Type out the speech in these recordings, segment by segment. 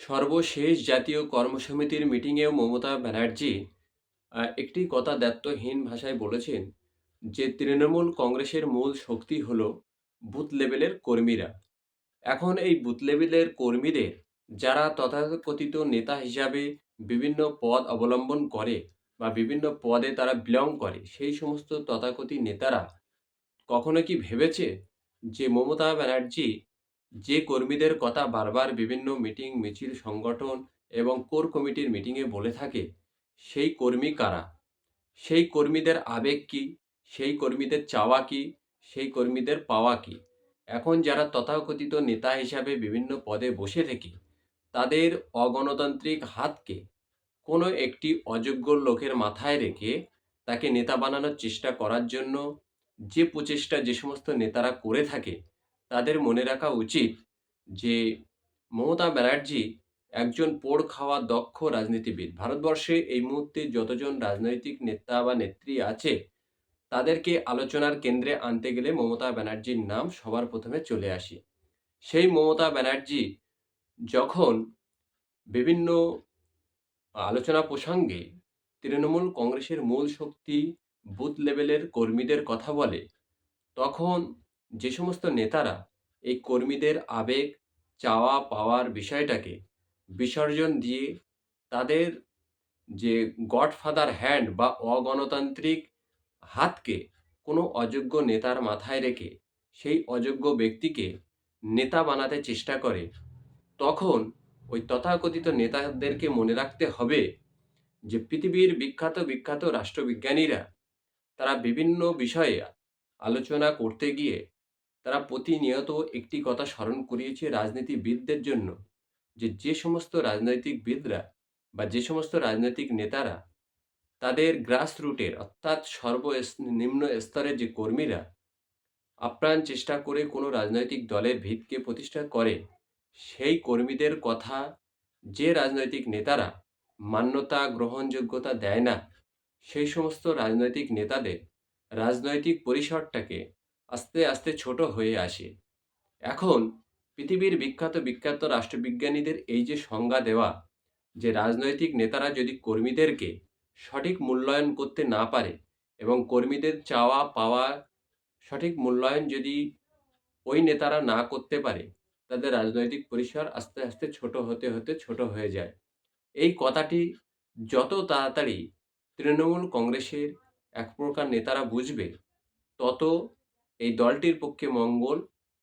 সর্বশেষ জাতীয় কর্মসমিতির মিটিংয়েও মমতা ব্যানার্জি একটি কথা দ্ব্যর্থহীন ভাষায় বলেছেন যে তৃণমূল কংগ্রেসের মূল শক্তি হলো বুথ লেভেলের কর্মীরা। এখন এই বুথ লেভেলের কর্মীদের যারা তথাকথিত নেতা হিসাবে বিভিন্ন পদ অবলম্বন করে বা বিভিন্ন পদে তারা বিলং করে, সেই সমস্ত তথাকথিত নেতারা কখনো কি ভেবেছে যে মমতা ব্যানার্জি যে কর্মীদের কথা বারবার বিভিন্ন মিটিং, মিছিল, সংগঠন এবং কোর কমিটির মিটিংয়ে বলে থাকে, সেই কর্মী কারা? সেই কর্মীদের আবেগ কী? সেই কর্মীদের চাওয়া কী? সেই কর্মীদের পাওয়া কী? এখন যারা তথাকথিত নেতা হিসাবে বিভিন্ন পদে বসে থেকে তাদের অগণতান্ত্রিক হাতকে কোনো একটি অযোগ্য লোকের মাথায় রেখে তাকে নেতা বানানোর চেষ্টা করার জন্য যে প্রচেষ্টা যে সমস্ত নেতারা করে থাকে, তাদের মনে রাখা উচিত যে মমতা ব্যানার্জি একজন পোড় খাওয়া দক্ষ রাজনীতিবিদ। ভারতবর্ষে এই মুহূর্তে যতজন রাজনৈতিক নেতা বা নেত্রী আছে, তাদেরকে আলোচনার কেন্দ্রে আনতে গেলে মমতা ব্যানার্জির নাম সবার প্রথমে চলে আসে। সেই মমতা ব্যানার্জি যখন বিভিন্ন আলোচনা প্রসঙ্গে তৃণমূল কংগ্রেসের মূল শক্তি বুথ লেভেলের কর্মীদের কথা বলে, তখন যে সমস্ত নেতারা এই কর্মীদের আবেগ, চাওয়া পাওয়ার বিষয়টাকে বিসর্জন দিয়ে তাদের যে গডফাদার হ্যান্ড বা অগণতান্ত্রিক হাতকে কোনো অযোগ্য নেতার মাথায় রেখে সেই অযোগ্য ব্যক্তিকে নেতা বানাতে চেষ্টা করে, তখন ওই তথাকথিত নেতাদেরকে মনে রাখতে হবে যে পৃথিবীর বিখ্যাত বিখ্যাত রাষ্ট্রবিজ্ঞানীরা তারা বিভিন্ন বিষয়ে আলোচনা করতে গিয়ে তারা প্রতিনিয়ত একটি কথা স্মরণ করিয়েছে রাজনীতিবিদদের জন্য, যে যে সমস্ত রাজনৈতিকবিদরা বা যে সমস্ত রাজনৈতিক নেতারা তাদের গ্রাসরুটের অর্থাৎ নিম্ন স্তরের যে কর্মীরা আপ্রাণ চেষ্টা করে কোনো রাজনৈতিক দলের ভিতকে প্রতিষ্ঠা করে, সেই কর্মীদের কথা যে রাজনৈতিক নেতারা মান্যতা গ্রহণযোগ্যতা দেয় না, সেই সমস্ত রাজনৈতিক নেতাদের রাজনৈতিক পরিসরটাকে আস্তে আস্তে ছোট হয়ে আসে। এখন পৃথিবীর বিখ্যাত বিখ্যাত রাষ্ট্রবিজ্ঞানীদের এই যে সংজ্ঞা দেওয়া, যে রাজনৈতিক নেতারা যদি কর্মীদেরকে সঠিক মূল্যায়ন করতে না পারে এবং কর্মীদের চাওয়া পাওয়া সঠিক মূল্যায়ন যদি ওই নেতারা না করতে পারে, তাদের রাজনৈতিক পরিসর আস্তে আস্তে ছোট হতে হতে ছোট হয়ে যায়। এই কথাটি যত তাড়াতাড়ি তৃণমূল কংগ্রেসের এক প্রকার নেতারা বুঝবে, তত এই দলটির পক্ষে মঙ্গল,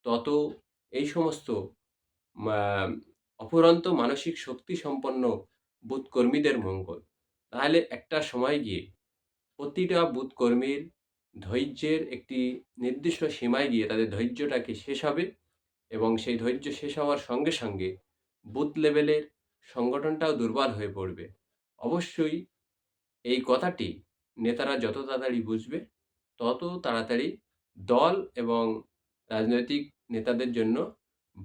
তত এই সমস্ত মা অফুরন্ত মানসিক শক্তিসম্পন্ন বুথ কর্মীদের মঙ্গল। তাহলে একটা সময় গিয়ে প্রতিটা বুথ কর্মীর ধৈর্যের একটি নির্দিষ্ট সীমায় গিয়ে তাদের ধৈর্যটাকে শেষ হবে এবং সেই ধৈর্য শেষ হওয়ার সঙ্গে সঙ্গে বুথ লেভেলের সংগঠনটাও দুর্বল হয়ে পড়বে। অবশ্যই এই কথাটি নেতারা যত তাড়াতাড়ি বুঝবে, তত তাড়াতাড়ি দল এবং রাজনৈতিক নেতাদের জন্য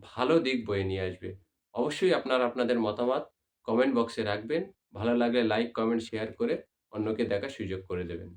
ভালো দিক বয়ে নিয়ে আসবে। অবশ্যই আপনারা আপনাদের মতামত কমেন্ট বক্সে রাখবেন। ভালো লাগলে লাইক, কমেন্ট, শেয়ার করে অন্যকে দেখার সুযোগ করে দেবেন।